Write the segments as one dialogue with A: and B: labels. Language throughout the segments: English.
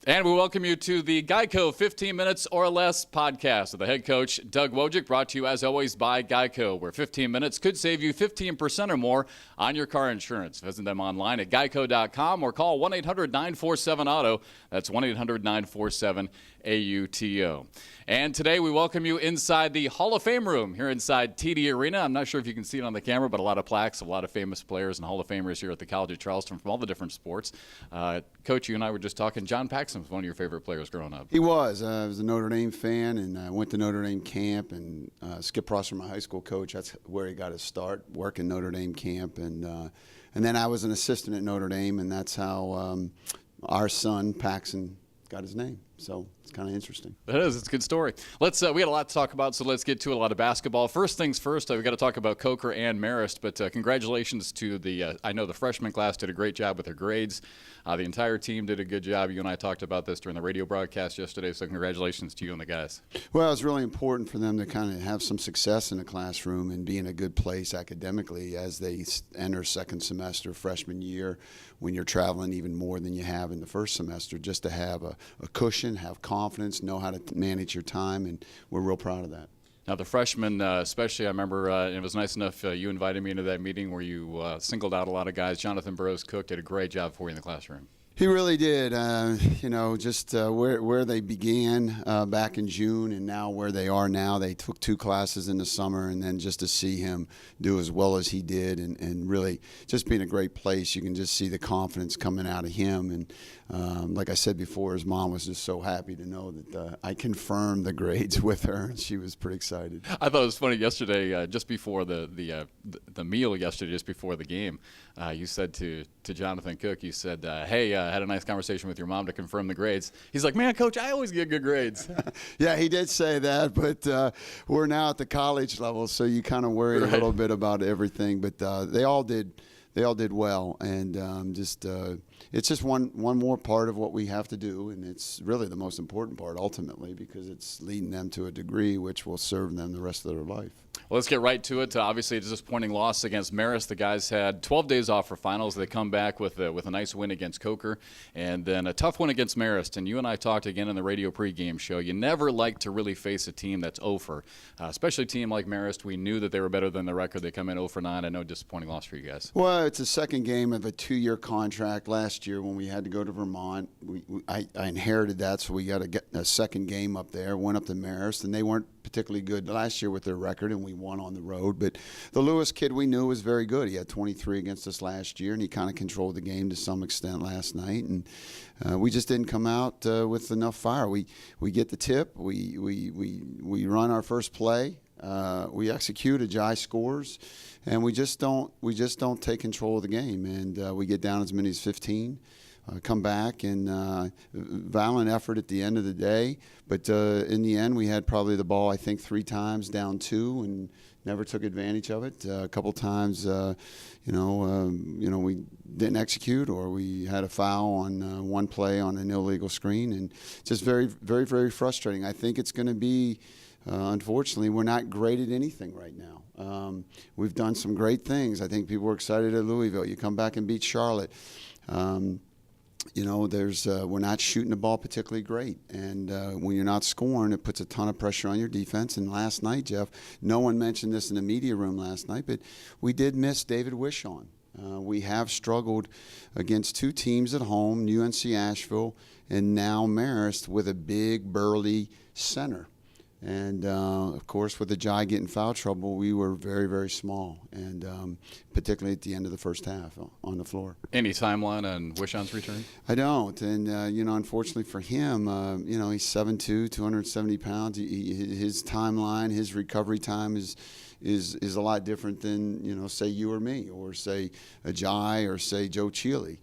A: And we welcome you to the GEICO 15 Minutes or Less podcast with the head coach, Doug Wojcik, brought to you as always by GEICO, where 15 minutes could save you 15% or more on your car insurance. Visit them online at geico.com or call 1-800-947-AUTO. That's 1-800-947-AUTO. And today we welcome you inside the Hall of Fame room here inside TD Arena. I'm not sure if you can see it on the camera, but a lot of plaques, a lot of famous players and Hall of Famers here at the College of Charleston from all the different sports. Coach, you and I were just talking. John Paxson was one of your favorite players growing up.
B: He was. I was a Notre Dame fan, and I went to Notre Dame camp, and Skip Prosser, my high school coach, that's where he got his start, working Notre Dame camp. And then I was an assistant at Notre Dame, and that's how our son, Paxson, got his name. So it's kind of interesting.
A: It is. It's a good story. We got a lot to talk about, so let's get to a lot of basketball. First things first, we got to talk about Coker and Marist, but congratulations to I know the freshman class did a great job with their grades. The entire team did a good job. You and I talked about this during the radio broadcast yesterday, so congratulations to you and the guys.
B: Well, it's really important for them to kind of have some success in the classroom and be in a good place academically as they enter second semester, freshman year, when you're traveling even more than you have in the first semester, just to have a cushion, have confidence, know how to manage your time, and we're real proud of that.
A: Now, the freshmen, especially, I remember it was nice enough you invited me into that meeting where you singled out a lot of guys. Jonathan Burroughs-Cook did a great job for you in the classroom.
B: He really did. Just where they began back in June and now where they are now. They took 2 classes in the summer, and then just to see him do as well as he did and really just be in a great place, you can just see the confidence coming out of him. And like I said before, his mom was just so happy to know that I confirmed the grades with her, and she was pretty excited.
A: I thought it was funny yesterday, just before the meal yesterday, just before the game, you said to Jonathan Cook, you said, hey, I had a nice conversation with your mom to confirm the grades. He's like, man, Coach, I always get good grades.
B: Yeah, he did say that, but we're now at the college level, so you kind of worry a little bit about everything. But they all did well, and it's just one more part of what we have to do, and it's really the most important part ultimately because it's leading them to a degree which will serve them the rest of their life.
A: Well, let's get right to it. Obviously, a disappointing loss against Marist. The guys had 12 days off for finals. They come back with a nice win against Coker, and then a tough win against Marist. And you and I talked again in the radio pregame show. You never like to really face a team that's 0 for, especially a team like Marist. We knew that they were better than the record. They come in 0 for 9. I know, disappointing loss for you guys.
B: Well, it's a second game of a 2-year contract. Last year when we had to go to Vermont, I inherited that, so we got to get a second game up there. Went up to Marist, and they weren't particularly good last year with their record, and we won on the road. But the Lewis kid we knew was very good. He had 23 against us last year, and he kind of controlled the game to some extent last night. And we just didn't come out with enough fire. We get the tip. We run our first play. We execute. Ajay scores, and we just don't take control of the game. And we get down as many as 15. Come back and violent effort at the end of the day, but in the end we had probably the ball I think 3 times down 2 and never took advantage of it. A couple times, we didn't execute, or we had a foul on one play on an illegal screen, and just very, very, very frustrating. I think it's going to be. Unfortunately, we're not great at anything right now. We've done some great things. I think people were excited at Louisville. You come back and beat Charlotte. We're not shooting the ball particularly great. And when you're not scoring, it puts a ton of pressure on your defense. And last night, Jeff, no one mentioned this in the media room last night, but we did miss David Wishon. We have struggled against 2 teams at home, UNC Asheville and now Marist, with a big, burly center. And, of course, with the Jai getting foul trouble, we were very, very small, and particularly at the end of the first half on the floor.
A: Any timeline on Wishon's return?
B: I don't. And, unfortunately for him, he's 7'2", 270 pounds. His timeline, his recovery time is a lot different than, say you or me, or say Ajay, or say Joe Cheely.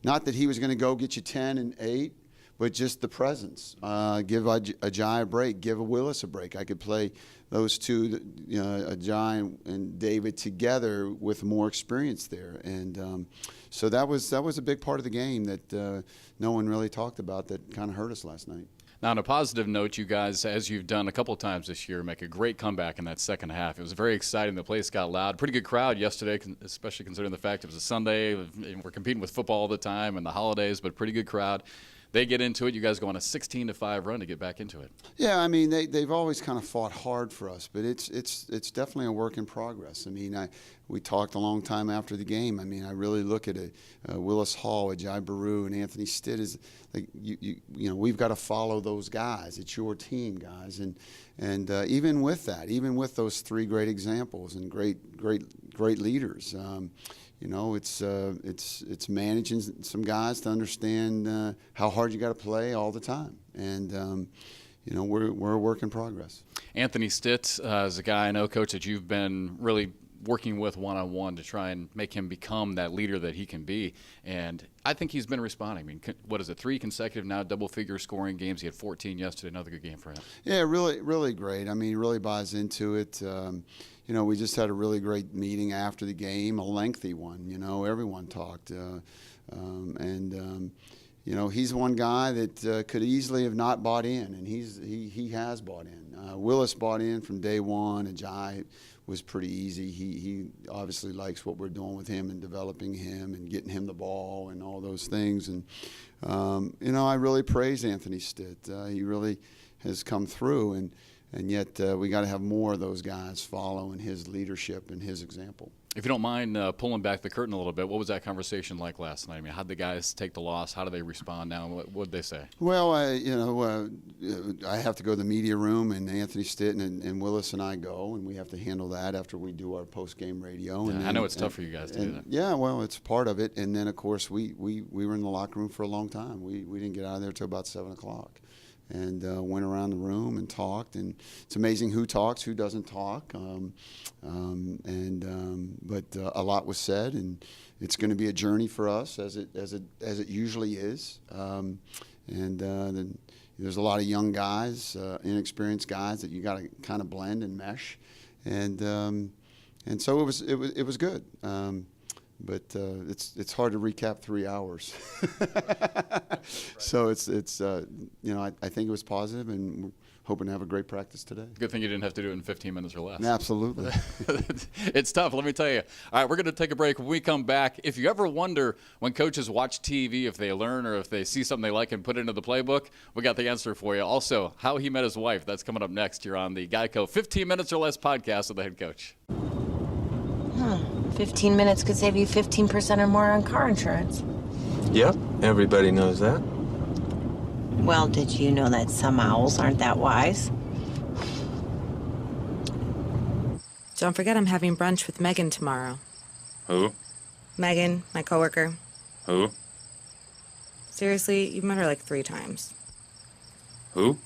B: Not that he was going to go get you 10 and 8. But just the presence. Give Ajay a break. Give Willis a break. I could play those two, Ajay and David, together with more experience there. And so that was a big part of the game that no one really talked about that kind of hurt us last night.
A: Now, on a positive note, you guys, as you've done a couple of times this year, make a great comeback in that second half. It was very exciting. The place got loud. Pretty good crowd yesterday, especially considering the fact it was a Sunday. And we're competing with football all the time and the holidays, but pretty good crowd. They get into it. You guys go on a 16-5 run to get back into it.
B: Yeah, I mean they've always kind of fought hard for us, but it's definitely a work in progress. I mean, we talked a long time after the game. I mean, I really look at it. Willis Hall, Ajay Baru, and Anthony Stitt is like you know we've got to follow those guys. It's your team, guys, and even with that, even with those three great examples and great leaders. You know, it's managing some guys to understand how hard you got to play all the time, and you know we're a work in progress.
A: Anthony Stitt is a guy I know, Coach, that you've been really working with one-on-one to try and make him become that leader that he can be, and I think he's been responding. I mean, what is it, 3 consecutive now double-figure scoring games? He had 14 yesterday. Another good game for him.
B: Yeah, really great. I mean, he really buys into it. You know, we just had a really great meeting after the game, a lengthy one. You know, everyone talked. You know, he's one guy that could easily have not bought in, and he has bought in. Willis bought in from day one. Ajay was pretty easy. He obviously likes what we're doing with him and developing him and getting him the ball and all those things. And, you know, I really praise Anthony Stitt. He really has come through, and yet we got to have more of those guys following his leadership and his example.
A: If you don't mind pulling back the curtain a little bit, what was that conversation like last night? I mean, how did the guys take the loss? How do they respond now? What did they say?
B: Well, you know, I have to go to the media room, and Anthony Stitt and Willis and I go, and we have to handle that after we do our post-game radio.
A: Yeah,
B: and
A: I know it's tough for you guys to do that.
B: Yeah, well, it's part of it. And then, of course, we were in the locker room for a long time. We didn't get out of there till about 7 o'clock. And went around the room and talked, and it's amazing who talks, who doesn't talk, but a lot was said, and it's going to be a journey for us as it usually is, then there's a lot of young guys, inexperienced guys that you got to kind of blend and mesh, and so it was good. But it's hard to recap 3 hours. So it's you know, I think it was positive, and we're hoping to have a great practice today.
A: Good thing you didn't have to do it in 15 minutes or less.
B: Absolutely.
A: It's tough, let me tell you. All right, we're going to take a break. When we come back, if you ever wonder when coaches watch TV, if they learn or if they see something they like and put it into the playbook, we got the answer for you. Also, how he met his wife. That's coming up next here on the GEICO 15 Minutes or Less podcast with the head coach.
C: 15 minutes could save you 15% or more on car insurance.
D: Yep, everybody knows that.
C: Well, did you know that some owls aren't that wise?
E: Don't forget I'm having brunch with Megan tomorrow.
D: Who?
E: Megan, my coworker.
D: Who?
E: Seriously, you've met her like 3 times.
D: Who?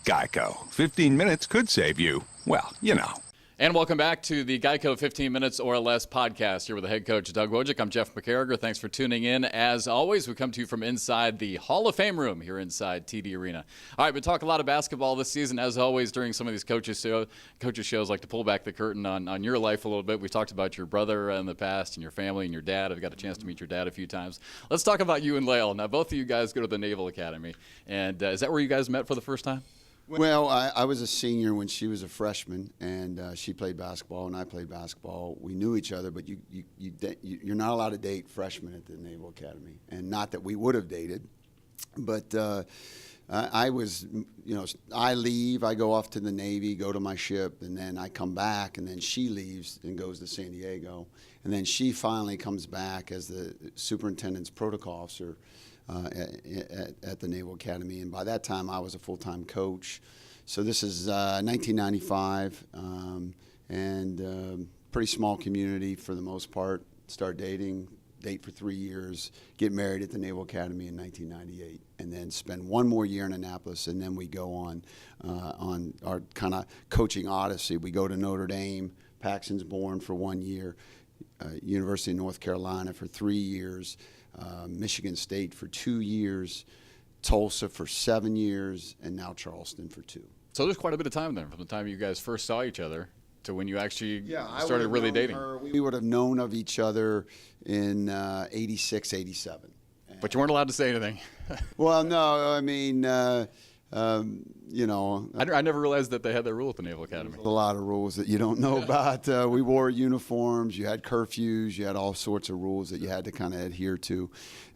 F: GEICO. 15 minutes could save you, well, you know.
A: And welcome back to the GEICO 15 Minutes or Less podcast here with the head coach, Doug Wojcik. I'm Jeff McCarriger. Thanks for tuning in. As always, we come to you from inside the Hall of Fame room here inside TD Arena. All right, we talk a lot of basketball this season. As always, during some of these coaches shows, like to pull back the curtain on your life a little bit. We talked about your brother in the past and your family and your dad. I've got a chance to meet your dad a few times. Let's talk about you and Lael. Now, both of you guys go to the Naval Academy. And is that where you guys met for the first time?
B: Well, I was a senior when she was a freshman, and she played basketball and I played basketball. We knew each other, but you're not allowed to date freshmen at the Naval Academy, and not that we would have dated, but I was, you know, I leave, I go off to the Navy, go to my ship, and then I come back, and then she leaves and goes to San Diego, and then she finally comes back as the superintendent's protocol officer at the Naval Academy, and by that time I was a full-time coach. So this is 1995, and pretty small community for the most part. Start dating, date for 3 years, get married at the Naval Academy in 1998, and then spend 1 more year in Annapolis, and then we go on our kind of coaching odyssey. We go to Notre Dame, Paxton's Born for 1 year, University of North Carolina for 3 years, Michigan State for 2 years, Tulsa for 7 years, and now Charleston for 2.
A: So there's quite a bit of time there from the time you guys first saw each other to when you actually
B: I
A: started really dating.
B: We would have known of each other in 86, 87.
A: But you weren't allowed to say anything.
B: Well, no, I mean, you know.
A: I never realized that they had that rule at the Naval Academy.
B: A lot of rules that you don't know about. We wore uniforms. You had curfews. You had all sorts of rules that you had to kind of adhere to.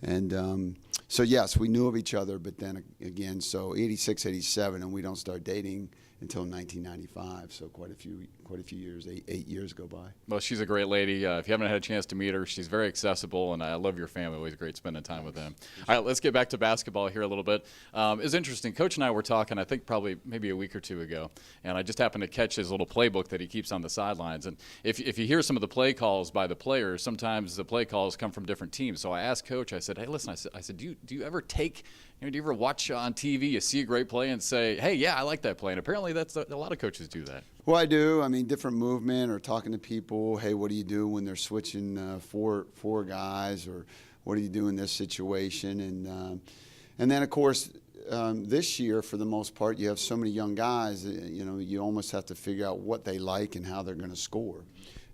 B: And so, yes, we knew of each other. But then again, so 86, 87, and we don't start dating until 1995. So quite a few years, eight years go by.
A: Well, she's a great lady. If you haven't had a chance to meet her, she's very accessible, and I love your family. Always great spending time with them. All right, let's get back to basketball here a little bit. It's interesting. Coach and I were talking, I think probably maybe a week or two ago, and I just happened to catch his little playbook that he keeps on the sidelines. And if you hear some of the play calls by the players, sometimes the play calls come from different teams. So I asked Coach, I said, hey, listen, I said, do you ever take – do you ever watch on TV, you see a great play and say, hey, yeah, I like that play? And apparently that's a lot of coaches do that.
B: Well, I do. I mean, different movement or talking to people. Hey, what do you do when they're switching four guys, or what do you do in this situation? And then, of course, this year, for the most part, you have so many young guys, you know, you almost have to figure out what they like and how they're going to score.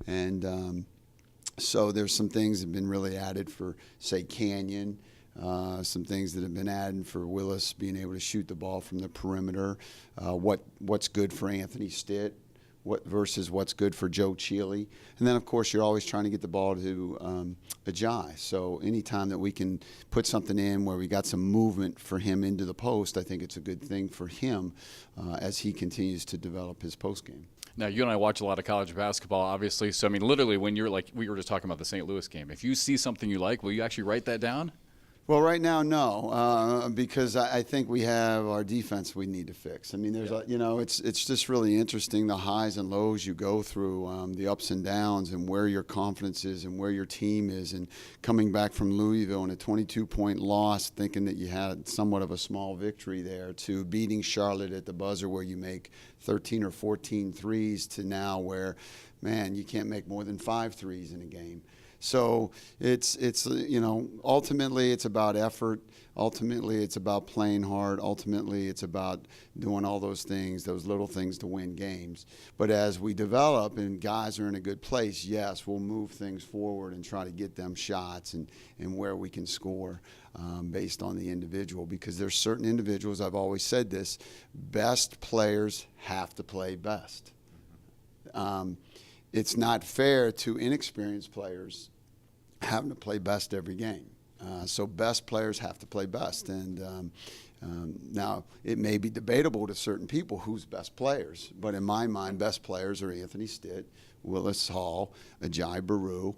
B: And so there's some things that have been really added for, say, Canyon. Some things that have been added for Willis being able to shoot the ball from the perimeter. What's good for Anthony Stitt versus what's good for Joe Cheely. And then, of course, you're always trying to get the ball to Ajay. So anytime that we can put something in where we got some movement for him into the post, I think it's a good thing for him as he continues to develop his post game.
A: Now, you and I watch a lot of college basketball, obviously. So, I mean, literally, when you're like, we were just talking about the St. Louis game, if you see something you like, will you actually write that down?
B: Well, right now, no, because I think we have our defense we need to fix. I mean, there's, you know, it's just really interesting, the highs and lows you go through, the ups and downs, and where your confidence is and where your team is. And coming back from Louisville in a 22-point loss, thinking that you had somewhat of a small victory there, to beating Charlotte at the buzzer where you make 13 or 14 threes, to now where, man, you can't make more than 5 threes in a game. So it's you know, ultimately it's about effort. Ultimately it's about playing hard. Ultimately it's about doing all those things, those little things to win games. But as we develop and guys are in a good place, yes, we'll move things forward and try to get them shots and where we can score based on the individual. Because there's certain individuals, I've always said this, best players have to play best. It's not fair to inexperienced players having to play best every game. So best players have to play best. And now it may be debatable to certain people who's best players, but in my mind, best players are Anthony Stitt, Willis Hall, Ajay Baru,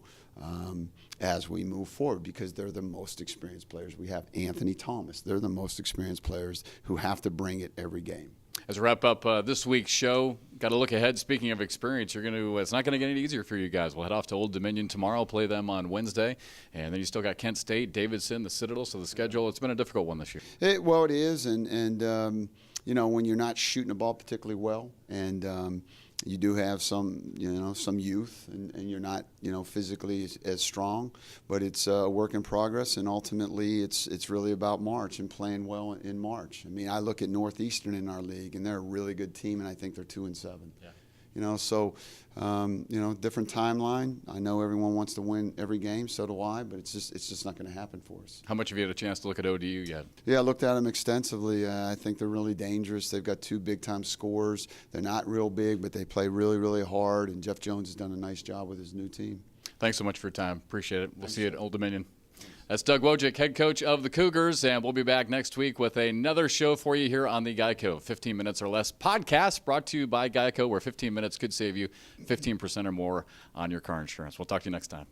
B: as we move forward, because they're the most experienced players. We have Anthony Thomas. They're the most experienced players who have to bring it every game.
A: As we wrap up this week's show, got to look ahead. Speaking of experience, it's not going to get any easier for you guys. We'll head off to Old Dominion tomorrow, play them on Wednesday, and then you still got Kent State, Davidson, the Citadel. So the schedule, it's been a difficult one this year.
B: Well, it is, and you know, when you're not shooting the ball particularly well, and you do have some youth, and you're not, physically as strong, but it's a work in progress, and ultimately it's really about March and playing well in March. I mean, I look at Northeastern in our league, and they're a really good team, and I think they're 2-7. Yeah. Different timeline. I know everyone wants to win every game, so do I, but it's just not going to happen for us.
A: How much have you had a chance to look at ODU yet?
B: Yeah, I looked at them extensively. I think they're really dangerous. They've got 2 big-time scorers. They're not real big, but they play really, really hard, and Jeff Jones has done a nice job with his new team.
A: Thanks so much for your time. Appreciate it. We'll see you at Old Dominion. That's Doug Wojcik, head coach of the Cougars, and we'll be back next week with another show for you here on the GEICO 15 Minutes or Less podcast, brought to you by GEICO, where 15 minutes could save you 15% or more on your car insurance. We'll talk to you next time.